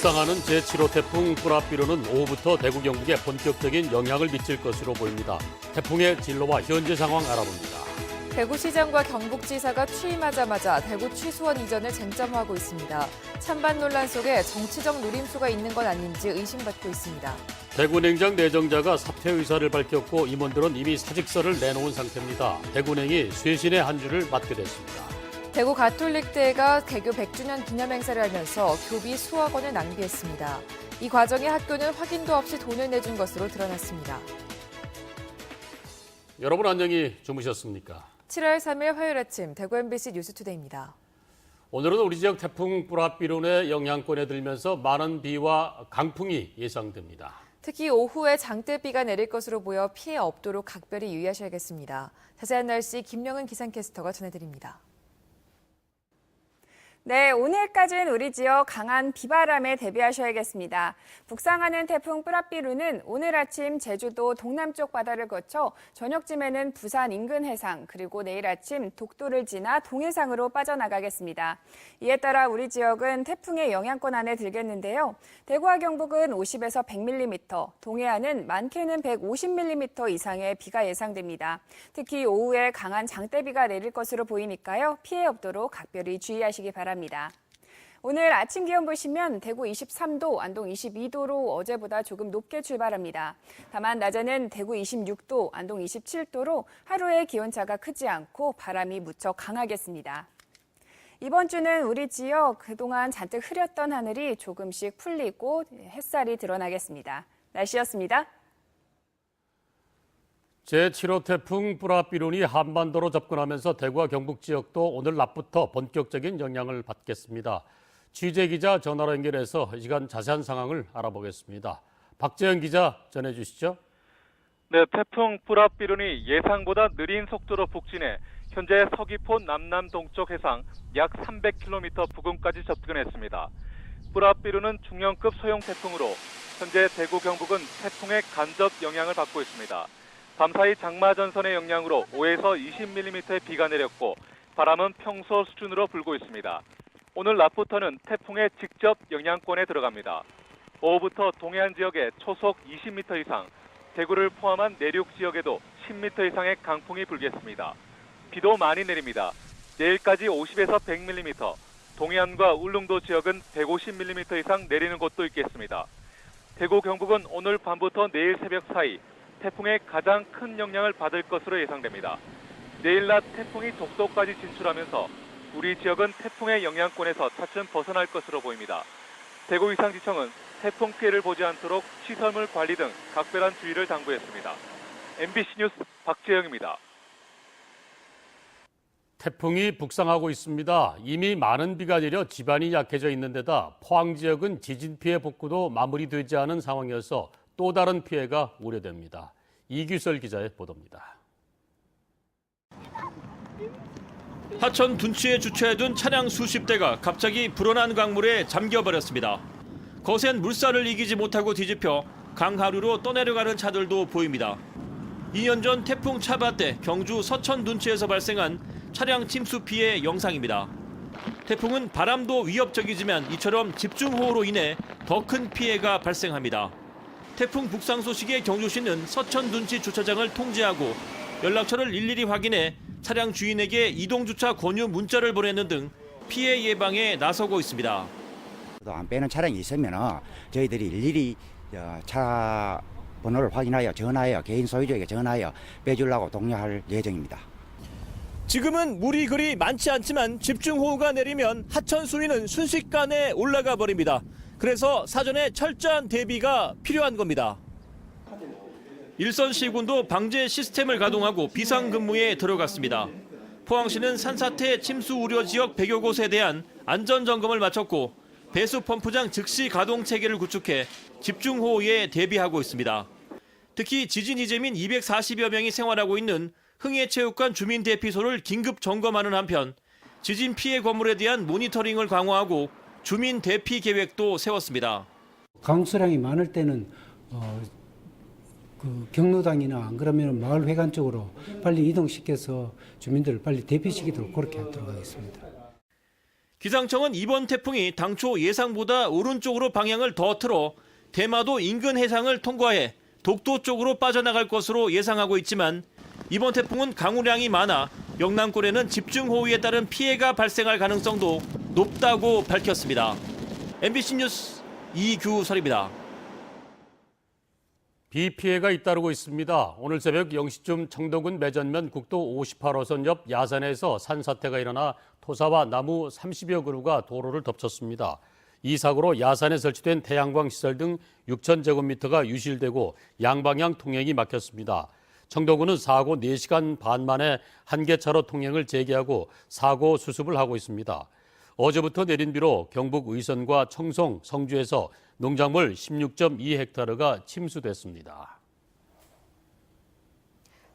북상하는 제7호 태풍 뿌라삐로는 오후부터 대구 경북에 본격적인 영향을 미칠 것으로 보입니다. 태풍의 진로와 현재 상황 알아봅니다. 대구시장과 경북지사가 취임하자마자 대구 취수원 이전을 쟁점화하고 있습니다. 찬반 논란 속에 정치적 노림수가 있는 건 아닌지 의심받고 있습니다. 대구냉장 내정자가 사퇴 의사를 밝혔고 임원들은 이미 사직서를 내놓은 상태입니다. 대구냉이 쇄신의 한 주를 맞게 됐습니다. 대구 가톨릭대가 개교 100주년 기념행사를 하면서 교비 수억 원을 낭비했습니다. 이 과정에 학교는 확인도 없이 돈을 내준 것으로 드러났습니다. 여러분 안녕히 주무셨습니까? 7월 3일 화요일 아침 대구 MBC 뉴스투데이입니다. 오늘은 우리 지역 태풍 뿌라삐론의 영향권에 들면서 많은 비와 강풍이 예상됩니다. 특히 오후에 장대비가 내릴 것으로 보여 피해 없도록 각별히 유의하셔야겠습니다. 자세한 날씨 김명은 기상캐스터가 전해드립니다. 네, 오늘까지는 우리 지역 강한 비바람에 대비하셔야겠습니다. 북상하는 태풍 뿌라삐루는 오늘 아침 제주도 동남쪽 바다를 거쳐 저녁쯤에는 부산 인근 해상 그리고 내일 아침 독도를 지나 동해상으로 빠져나가겠습니다. 이에 따라 우리 지역은 태풍의 영향권 안에 들겠는데요. 대구와 경북은 50에서 100mm, 동해안은 많게는 150mm 이상의 비가 예상됩니다. 특히 오후에 강한 장대비가 내릴 것으로 보이니까요. 피해 없도록 각별히 주의하시기 바랍니다. 오늘 아침 기온 보시면 대구 23도, 안동 22도로 어제보다 조금 높게 출발합니다. 다만 낮에는 대구 26도, 안동 27도로 하루의 기온차가 크지 않고 바람이 무척 강하겠습니다. 이번 주는 우리 지역 그동안 잔뜩 흐렸던 하늘이 조금씩 풀리고 햇살이 드러나겠습니다. 날씨였습니다. 제7호 태풍 뿌라삐론이 한반도로 접근하면서 대구와 경북 지역도 오늘 낮부터 본격적인 영향을 받겠습니다. 취재기자 전화로 연결해서 이 시간 자세한 상황을 알아보겠습니다. 박재현 기자 전해주시죠. 네, 태풍 뿌라삐론이 예상보다 느린 속도로 북진해 현재 서귀포 남남동쪽 해상 약 300km 부근까지 접근했습니다. 뿌라삐론은 중형급 소형 태풍으로 현재 대구 경북은 태풍의 간접 영향을 받고 있습니다. 밤사이 장마전선의 영향으로 5에서 20mm의 비가 내렸고 바람은 평소 수준으로 불고 있습니다. 오늘 낮부터는 태풍의 직접 영향권에 들어갑니다. 오후부터 동해안 지역에 초속 20m 이상, 대구를 포함한 내륙 지역에도 10m 이상의 강풍이 불겠습니다. 비도 많이 내립니다. 내일까지 50에서 100mm, 동해안과 울릉도 지역은 150mm 이상 내리는 곳도 있겠습니다. 대구 경북은 오늘 밤부터 내일 새벽 사이 태풍의 가장 큰 영향을 받을 것으로 예상됩니다. 내일 낮 태풍이 독도까지 진출하면서 우리 지역은 태풍의 영향권에서 차츰 벗어날 것으로 보입니다. 대구위상지청은 태풍 피해를 보지 않도록 시설물 관리 등 각별한 주의를 당부했습니다. MBC 뉴스 박재영입니다. 태풍이 북상하고 있습니다. 이미 많은 비가 내려 지반이 약해져 있는 데다 포항 지역은 지진 피해 복구도 마무리되지 않은 상황이어서 또 다른 피해가 우려됩니다. 이규설 기자의 보도입니다. 하천 둔치에 주차해둔 차량 수십 대가 갑자기 불어난 강물에 잠겨버렸습니다. 거센 물살을 이기지 못하고 뒤집혀 강하루로 떠내려가는 차들도 보입니다. 2년 전 태풍 차바 때 경주 서천 둔치에서 발생한 차량 침수 피해 영상입니다. 태풍은 바람도 위협적이지만 이처럼 집중호우로 인해 더 큰 피해가 발생합니다. 태풍 북상 소식에 경주시는 서천 둔치 주차장을 통제하고 연락처를 일일이 확인해 차량 주인에게 이동주차 권유 문자를 보내는 등 피해 예방에 나서고 있습니다. 안 빼는 차량이 있으면 저희들이 일일이 차 번호를 확인하여 전화하여 개인 소유주에게 전화하여 빼주려고 독려할 예정입니다. 지금은 물이 그리 많지 않지만 집중호우가 내리면 하천 수위는 순식간에 올라가 버립니다. 그래서 사전에 철저한 대비가 필요한 겁니다. 일선시군도 방제 시스템을 가동하고 비상근무에 들어갔습니다. 포항시는 산사태 침수 우려 지역 100여 곳에 대한 안전점검을 마쳤고 배수 펌프장 즉시 가동 체계를 구축해 집중호우에 대비하고 있습니다. 특히 지진 이재민 240여 명이 생활하고 있는 흥해체육관 주민대피소를 긴급 점검하는 한편 지진 피해 건물에 대한 모니터링을 강화하고 주민 대피 계획도 세웠습니다. 강수량이 많을 때는 경로당이나 안 그러면 마을 회관 쪽으로 빨리 이동시켜서 주민들을 빨리 대피시키도록 그렇게 하도록 하겠습니다. 기상청은 이번 태풍이 당초 예상보다 오른쪽으로 방향을 더 틀어 대마도 인근 해상을 통과해 독도 쪽으로 빠져나갈 것으로 예상하고 있지만 이번 태풍은 강우량이 많아 영남권에는 집중호우에 따른 피해가 발생할 가능성도 높다고 밝혔습니다. MBC 뉴스 이규설입니다. 비 피해가 잇따르고 있습니다. 오늘 새벽 0시쯤 청도군 매전면 국도 58호선 옆 야산에서 산사태가 일어나 토사와 나무 30여 그루가 도로를 덮쳤습니다. 이 사고로 야산에 설치된 태양광 시설 등 6,000제곱미터가 유실되고 양방향 통행이 막혔습니다. 청도군은 사고 4시간 반 만에 한계차로 통행을 재개하고 사고 수습을 하고 있습니다. 어제부터 내린 비로 경북 의선과 청송, 성주에서 농작물 16.2헥타르가 침수됐습니다.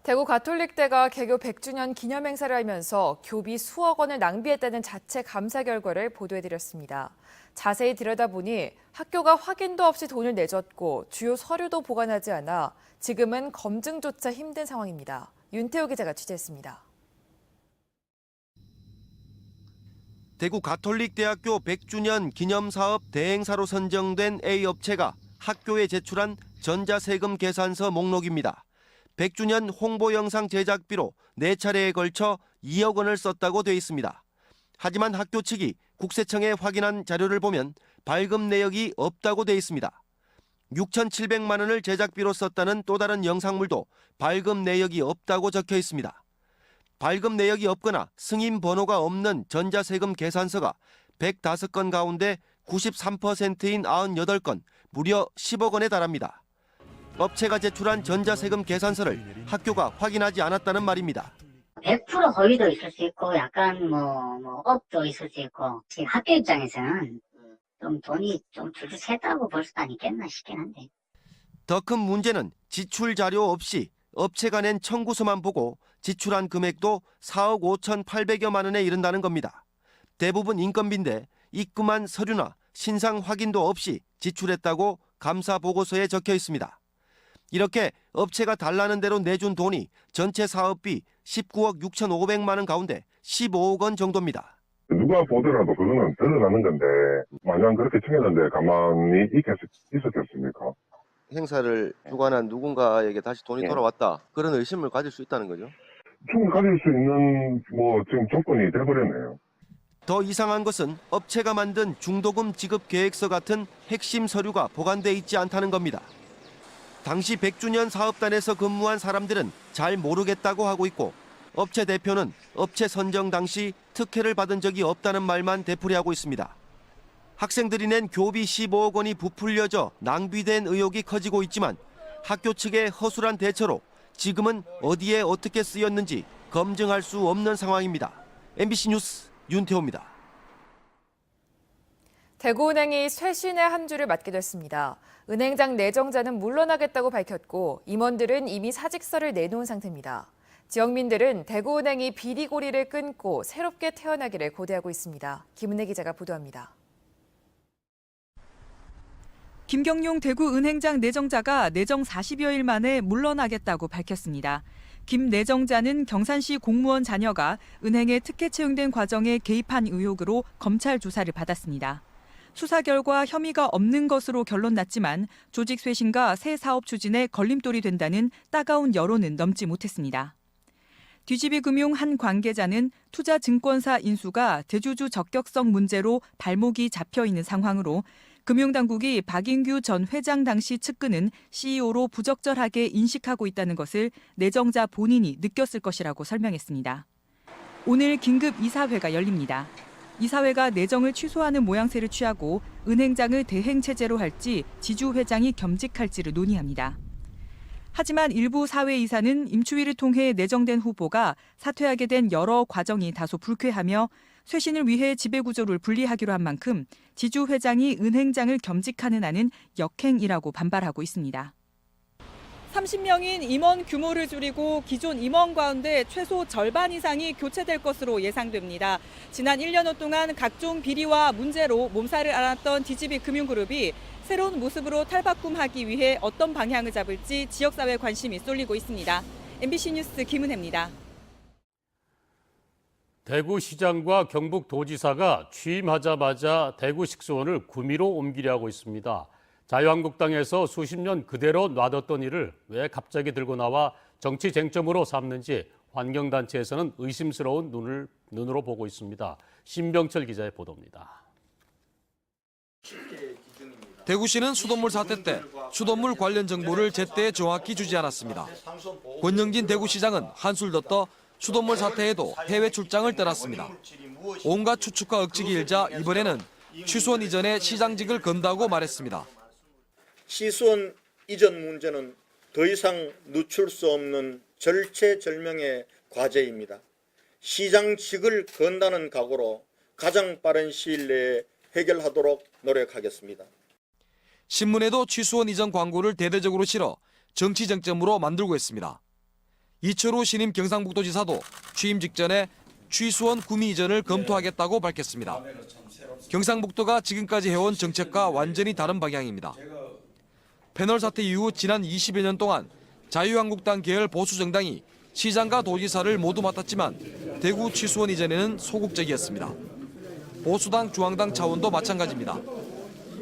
대구 가톨릭대가 개교 100주년 기념행사를 하면서 교비 수억 원을 낭비했다는 자체 감사 결과를 보도해드렸습니다. 자세히 들여다보니 학교가 확인도 없이 돈을 내줬고 주요 서류도 보관하지 않아 지금은 검증조차 힘든 상황입니다. 윤태호 기자가 취재했습니다. 대구 가톨릭대학교 100주년 기념사업 대행사로 선정된 A업체가 학교에 제출한 전자세금 계산서 목록입니다. 100주년 홍보 영상 제작비로 4차례에 걸쳐 2억 원을 썼다고 돼 있습니다. 하지만 학교 측이 국세청에 확인한 자료를 보면 발급 내역이 없다고 돼 있습니다. 6,700만 원을 제작비로 썼다는 또 다른 영상물도 발급 내역이 없다고 적혀 있습니다. 발급 내역이 없거나 승인 번호가 없는 전자세금 계산서가 105건 가운데 93%인 98건, 무려 10억 원에 달합니다. 업체가 제출한 전자세금 계산서를 학교가 확인하지 않았다는 말입니다. 100% 허위도 있을 수 있고 약간 업도 있을 수 있고 지금 학교 입장에서는 좀 돈이 좀 줄줄 샜다고 볼 수도 있겠나 싶긴 한데. 더 큰 문제는 지출 자료 없이 업체가 낸 청구서만 보고 지출한 금액도 4억 5,800여만 원에 이른다는 겁니다. 대부분 인건비인데 입금한 서류나 신상 확인도 없이 지출했다고 감사 보고서에 적혀 있습니다. 이렇게 업체가 달라는 대로 내준 돈이 전체 사업비 19억 6,500만 원 가운데 15억 원 정도입니다. 누가 보더라도 그거는 드러나는 건데 마냥 그렇게 챙겼는데 가만히 있었겠습니까? 행사를 주관한 누군가에게 다시 돈이 돌아왔다. 그런 의심을 가질 수 있다는 거죠. 충분히 가질 수 있는 지금 조건이 돼버렸네요. 더 이상한 것은 업체가 만든 중도금 지급 계획서 같은 핵심 서류가 보관돼 있지 않다는 겁니다. 당시 100주년 사업단에서 근무한 사람들은 잘 모르겠다고 하고 있고 업체 대표는 업체 선정 당시 특혜를 받은 적이 없다는 말만 되풀이하고 있습니다. 학생들이 낸 교비 15억 원이 부풀려져 낭비된 의혹이 커지고 있지만 학교 측의 허술한 대처로 지금은 어디에 어떻게 쓰였는지 검증할 수 없는 상황입니다. MBC 뉴스 윤태호입니다. 대구은행이 쇄신의 한 주를 맞게 됐습니다. 은행장 내정자는 물러나겠다고 밝혔고 임원들은 이미 사직서를 내놓은 상태입니다. 지역민들은 대구은행이 비리고리를 끊고 새롭게 태어나기를 고대하고 있습니다. 김은혜 기자가 보도합니다. 김경용 대구은행장 내정자가 내정 40여일 만에 물러나겠다고 밝혔습니다. 김 내정자는 경산시 공무원 자녀가 은행에 특혜 채용된 과정에 개입한 의혹으로 검찰 조사를 받았습니다. 수사 결과 혐의가 없는 것으로 결론 났지만 조직 쇄신과 새 사업 추진에 걸림돌이 된다는 따가운 여론은 넘지 못했습니다. DGB금융 한 관계자는 투자증권사 인수가 대주주 적격성 문제로 발목이 잡혀 있는 상황으로 금융당국이 박인규 전 회장 당시 측근은 CEO로 부적절하게 인식하고 있다는 것을 내정자 본인이 느꼈을 것이라고 설명했습니다. 오늘 긴급 이사회가 열립니다. 이사회가 내정을 취소하는 모양새를 취하고 은행장을 대행체제로 할지 지주 회장이 겸직할지를 논의합니다. 하지만 일부 사회이사는 임추위를 통해 내정된 후보가 사퇴하게 된 여러 과정이 다소 불쾌하며 쇄신을 위해 지배구조를 분리하기로 한 만큼 지주 회장이 은행장을 겸직하는 안은 역행이라고 반발하고 있습니다. 30명인 임원 규모를 줄이고 기존 임원 가운데 최소 절반 이상이 교체될 것으로 예상됩니다. 지난 1년여 동안 각종 비리와 문제로 몸살을 앓았던 DGB금융그룹이 새로운 모습으로 탈바꿈하기 위해 어떤 방향을 잡을지 지역사회 관심이 쏠리고 있습니다. MBC 뉴스 김은혜입니다. 대구시장과 경북도지사가 취임하자마자 대구 식수원을 구미로 옮기려고 있습니다. 자유한국당에서 수십 년 그대로 놔뒀던 일을 왜 갑자기 들고 나와 정치 쟁점으로 삼는지 환경단체에서는 의심스러운 눈으로 보고 있습니다. 신병철 기자의 보도입니다. 대구시는 수돗물 사태 때 수돗물 관련 정보를 제때 정확히 주지 않았습니다. 권영진 대구시장은 한술 더 떠 수돗물 사태에도 해외 출장을 떠났습니다. 온갖 추측과 억측이 일자 이번에는 취수원 이전에 시장직을 건다고 말했습니다. 취수원 이전 문제는 더 이상 늦출 수 없는 절체절명의 과제입니다. 시장직을 건다는 각오로 가장 빠른 시일 내에 해결하도록 노력하겠습니다. 신문에도 취수원 이전 광고를 대대적으로 실어 정치 쟁점으로 만들고 있습니다. 이철우 신임 경상북도지사도 취임 직전에 취수원 구미 이전을 검토하겠다고 밝혔습니다. 경상북도가 지금까지 해온 정책과 완전히 다른 방향입니다. 패널 사태 이후 지난 20여 년 동안 자유한국당 계열 보수정당이 시장과 도지사를 모두 맡았지만 대구 취수원 이전에는 소극적이었습니다. 보수당, 중앙당 차원도 마찬가지입니다.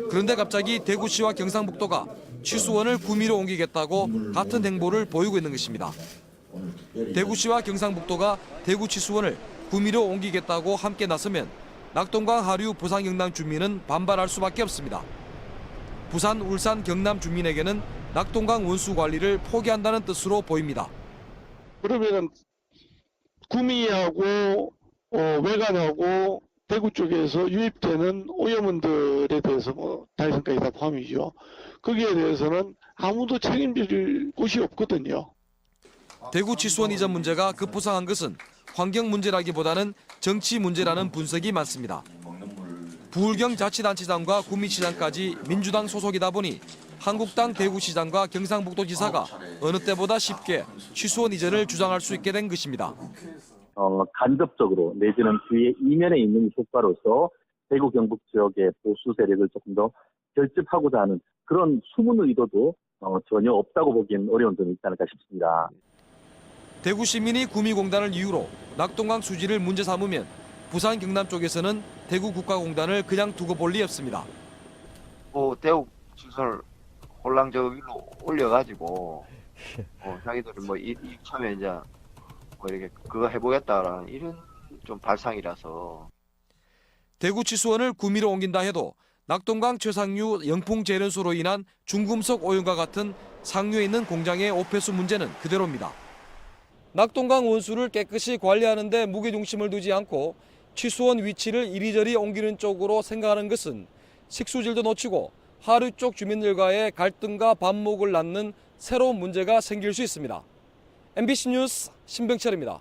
그런데 갑자기 대구시와 경상북도가 취수원을 구미로 옮기겠다고 같은 행보를 보이고 있는 것입니다. 대구시와 경상북도가 대구 취수원을 구미로 옮기겠다고 함께 나서면 낙동강 하류 부산 경남 주민은 반발할 수밖에 없습니다. 부산, 울산, 경남 주민에게는 낙동강 원수 관리를 포기한다는 뜻으로 보입니다. 그러면 구미하고 외관하고 대구 쪽에서 유입되는 오염원들에 대해서 다이성까지 다 포함이죠. 거기에 대해서는 아무도 책임질 곳이 없거든요. 대구 취수원 이전 문제가 급부상한 것은 환경 문제라기보다는 정치 문제라는 분석이 많습니다. 부울경 자치단체장과 구미시장까지 민주당 소속이다 보니 한국당 대구시장과 경상북도지사가 어느 때보다 쉽게 취수원 이전을 주장할 수 있게 된 것입니다. 간접적으로 내지는 뒤에 이면에 있는 효과로서 대구 경북 지역의 보수 세력을 조금 더 결집하고자 하는 그런 숨은 의도도 전혀 없다고 보기엔 어려운 점이 있지 않을까 싶습니다. 대구 시민이 구미공단을 이유로 낙동강 수지를 문제 삼으면 부산 경남 쪽에서는 대구 국가공단을 그냥 두고 볼 리 없습니다. 대구 시설 홀랑저기로 올려가지고 자기들이 이참에 이제 이렇게 그거 해보겠다라는 이런 좀 발상이라서. 대구 취수원을 구미로 옮긴다 해도 낙동강 최상류 영풍 재련소로 인한 중금속 오염과 같은 상류에 있는 공장의 오폐수 문제는 그대로입니다. 낙동강 원수를 깨끗이 관리하는 데 무게중심을 두지 않고 취수원 위치를 이리저리 옮기는 쪽으로 생각하는 것은 식수질도 놓치고 하류 쪽 주민들과의 갈등과 반목을 낳는 새로운 문제가 생길 수 있습니다. MBC 뉴스 신병철입니다.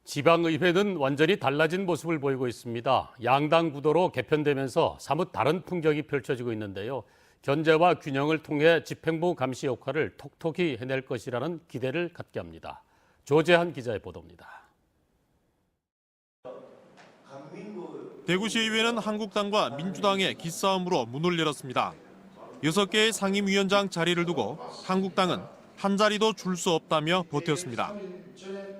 지방의회는 완전히 달라진 모습을 보이고 있습니다. 양당 구도로 개편되면서 사뭇 다른 풍경이 펼쳐지고 있는데요. 견제와 균형을 통해 집행부 감시 역할을 톡톡히 해낼 것이라는 기대를 갖게 합니다. 조재한 기자의 보도입니다. 대구시의회는 한국당과 민주당의 기싸움으로 문을 열었습니다. 6개의 상임위원장 자리를 두고 한국당은 한 자리도 줄 수 없다며 버텼습니다.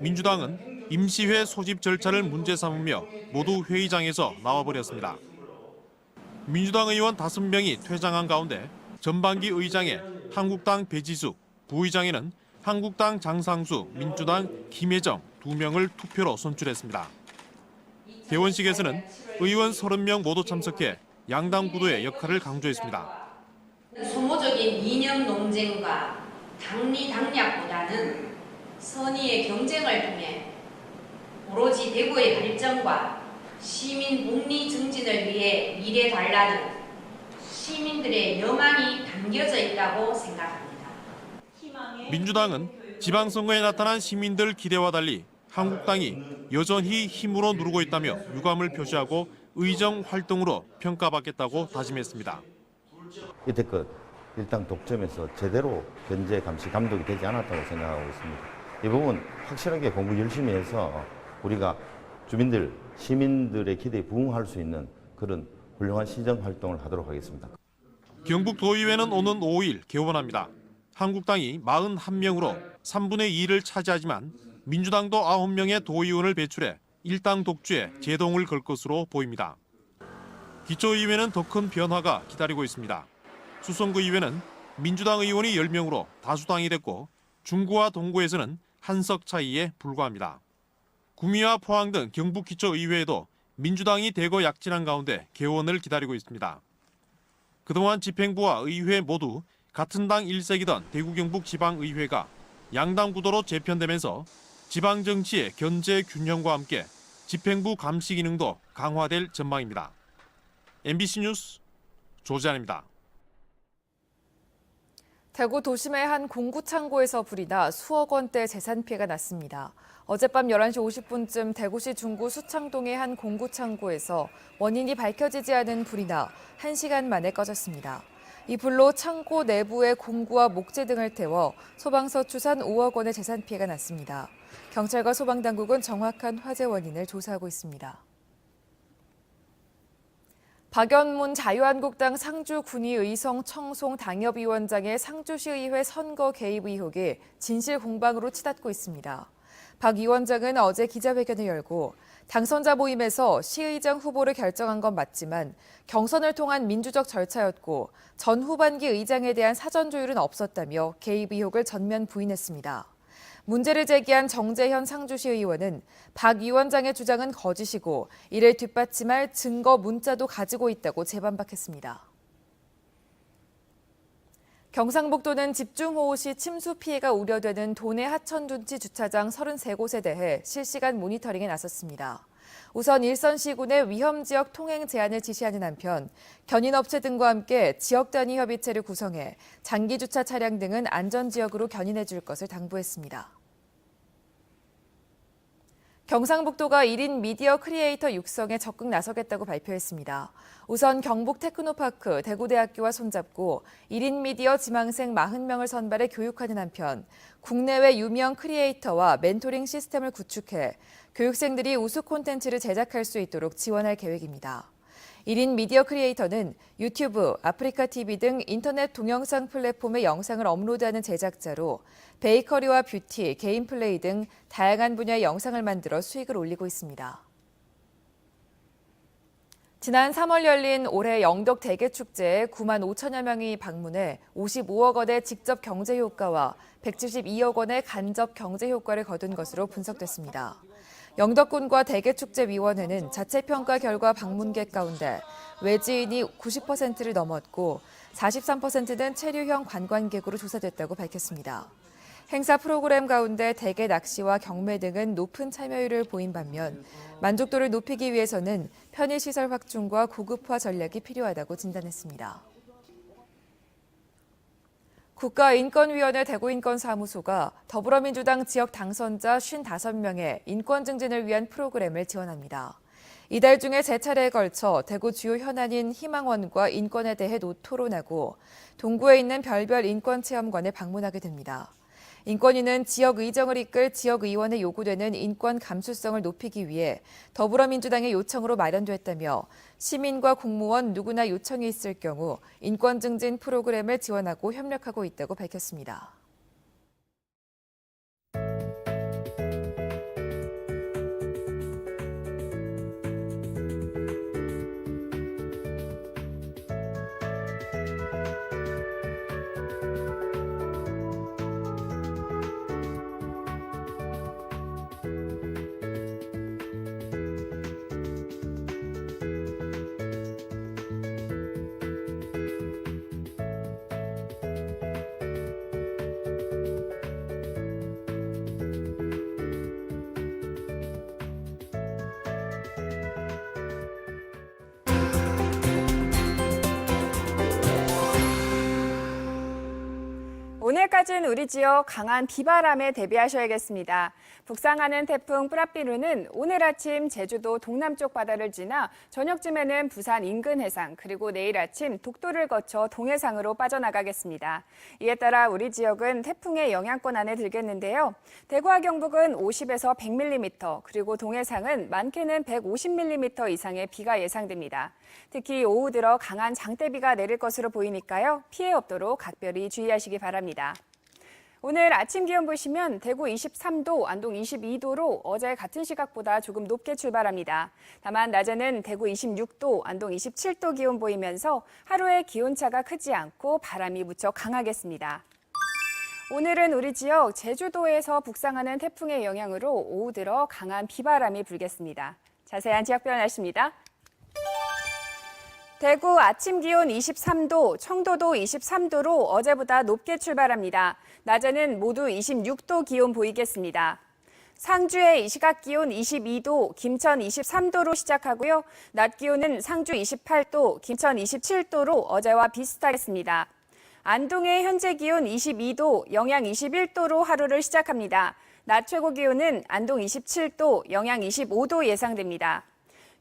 민주당은 임시회 소집 절차를 문제 삼으며 모두 회의장에서 나와버렸습니다. 민주당 의원 5명이 퇴장한 가운데 전반기 의장에 한국당 배지수, 부의장에는 한국당 장상수, 민주당 김혜정 2명을 투표로 선출했습니다. 개원식에서는 의원 30명 모두 참석해 양당 구도의 역할을 강조했습니다. 소모적인 이념 논쟁과 당리당략보다는 선의의 경쟁을 통해 오로지 대구의 발전과 시민 복리 증진을 위해 일해달라는 시민들의 염원이 담겨져 있다고 생각합니다. 민주당은 지방선거에 나타난 시민들 기대와 달리 한국당이 여전히 힘으로 누르고 있다며 유감을 표시하고 의정 활동으로 평가받겠다고 다짐했습니다. 이때껏 일당 독점에서 제대로 견제, 감시, 감독이 되지 않았다고 생각하고 있습니다. 이 부분 확실하게 공부 열심히 해서 우리가 주민들, 시민들의 기대에 부응할 수 있는 그런 훌륭한 시정 활동을 하도록 하겠습니다. 경북도의회는 오는 5일 개원합니다. 한국당이 41명으로 3분의 2를 차지하지만 민주당도 9명의 도의원을 배출해 일당 독주에 제동을 걸 것으로 보입니다. 기초의회는 더 큰 변화가 기다리고 있습니다. 수성구의회는 민주당 의원이 10명으로 다수당이 됐고 중구와 동구에서는 한 석 차이에 불과합니다. 구미와 포항 등 경북 기초의회에도 민주당이 대거 약진한 가운데 개원을 기다리고 있습니다. 그동안 집행부와 의회 모두 같은 당 일색이던 대구 경북 지방의회가 양당 구도로 재편되면서 지방정치의 견제 균형과 함께 집행부 감시 기능도 강화될 전망입니다. MBC 뉴스 조지안입니다. 대구 도심의 한 공구창고에서 불이 나 수억 원대 재산 피해가 났습니다. 어젯밤 11시 50분쯤 대구시 중구 수창동의 한 공구창고에서 원인이 밝혀지지 않은 불이 나 1시간 만에 꺼졌습니다. 이 불로 창고 내부에 공구와 목재 등을 태워 소방서 추산 5억 원의 재산 피해가 났습니다. 경찰과 소방당국은 정확한 화재 원인을 조사하고 있습니다. 박연문 자유한국당 상주군의의성 청송 당협위원장의 상주시의회 선거 개입 의혹이 진실 공방으로 치닫고 있습니다. 박 위원장은 어제 기자회견을 열고 당선자 모임에서 시의장 후보를 결정한 건 맞지만 경선을 통한 민주적 절차였고 전 후반기 의장에 대한 사전 조율은 없었다며 개입 의혹을 전면 부인했습니다. 문제를 제기한 정재현 상주시 의원은 박 위원장의 주장은 거짓이고 이를 뒷받침할 증거 문자도 가지고 있다고 재반박했습니다. 경상북도는 집중호우 시 침수 피해가 우려되는 도내 하천둔치 주차장 33곳에 대해 실시간 모니터링에 나섰습니다. 우선 일선시군의 위험지역 통행 제한을 지시하는 한편 견인업체 등과 함께 지역 단위 협의체를 구성해 장기주차 차량 등은 안전지역으로 견인해 줄 것을 당부했습니다. 경상북도가 1인 미디어 크리에이터 육성에 적극 나서겠다고 발표했습니다. 우선 경북 테크노파크 대구대학교와 손잡고 1인 미디어 지망생 40명을 선발해 교육하는 한편 국내외 유명 크리에이터와 멘토링 시스템을 구축해 교육생들이 우수 콘텐츠를 제작할 수 있도록 지원할 계획입니다. 1인 미디어 크리에이터는 유튜브, 아프리카TV 등 인터넷 동영상 플랫폼에 영상을 업로드하는 제작자로 베이커리와 뷰티, 게임 플레이 등 다양한 분야의 영상을 만들어 수익을 올리고 있습니다. 지난 3월 열린 올해 영덕 대게축제에 9만 5천여 명이 방문해 55억 원의 직접 경제 효과와 172억 원의 간접 경제 효과를 거둔 것으로 분석됐습니다. 영덕군과 대게축제위원회는 자체평가 결과 방문객 가운데 외지인이 90%를 넘었고 43%는 체류형 관광객으로 조사됐다고 밝혔습니다. 행사 프로그램 가운데 대게 낚시와 경매 등은 높은 참여율을 보인 반면 만족도를 높이기 위해서는 편의시설 확충과 고급화 전략이 필요하다고 진단했습니다. 국가인권위원회 대구인권사무소가 더불어민주당 지역 당선자 55명의 인권 증진을 위한 프로그램을 지원합니다. 이달 중에 세 차례에 걸쳐 대구 주요 현안인 희망원과 인권에 대해 토론하고 동구에 있는 별별 인권체험관을 방문하게 됩니다. 인권위는 지역 의정을 이끌 지역의원에 요구되는 인권 감수성을 높이기 위해 더불어민주당의 요청으로 마련됐다며 시민과 공무원 누구나 요청이 있을 경우 인권 증진 프로그램을 지원하고 협력하고 있다고 밝혔습니다. 오늘까지는 우리 지역 강한 비바람에 대비하셔야겠습니다. 북상하는 태풍 뿌라삐루는 오늘 아침 제주도 동남쪽 바다를 지나 저녁쯤에는 부산 인근 해상 그리고 내일 아침 독도를 거쳐 동해상으로 빠져나가겠습니다. 이에 따라 우리 지역은 태풍의 영향권 안에 들겠는데요. 대구와 경북은 50에서 100mm 그리고 동해상은 많게는 150mm 이상의 비가 예상됩니다. 특히 오후 들어 강한 장대비가 내릴 것으로 보이니까요. 피해 없도록 각별히 주의하시기 바랍니다. 오늘 아침 기온 보시면 대구 23도, 안동 22도로 어제 같은 시각보다 조금 높게 출발합니다. 다만 낮에는 대구 26도, 안동 27도 기온 보이면서 하루의 기온차가 크지 않고 바람이 무척 강하겠습니다. 오늘은 우리 지역 제주도에서 북상하는 태풍의 영향으로 오후 들어 강한 비바람이 불겠습니다. 자세한 지역별 날씨입니다. 대구 아침 기온 23도, 청도도 23도로 어제보다 높게 출발합니다. 낮에는 모두 26도 기온 보이겠습니다. 상주의 이 시각 기온 22도, 김천 23도로 시작하고요. 낮 기온은 상주 28도, 김천 27도로 어제와 비슷하겠습니다. 안동의 현재 기온 22도, 영양 21도로 하루를 시작합니다. 낮 최고 기온은 안동 27도, 영양 25도 예상됩니다.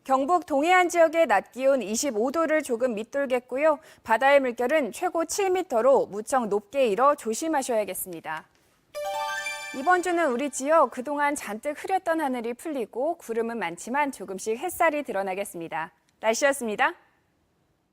경북 동해안 지역의 낮 기온 25도를 조금 밑돌겠고요. 바다의 물결은 최고 7m로 무척 높게 일어 조심하셔야겠습니다. 이번 주는 우리 지역 그동안 잔뜩 흐렸던 하늘이 풀리고 구름은 많지만 조금씩 햇살이 드러나겠습니다. 날씨였습니다.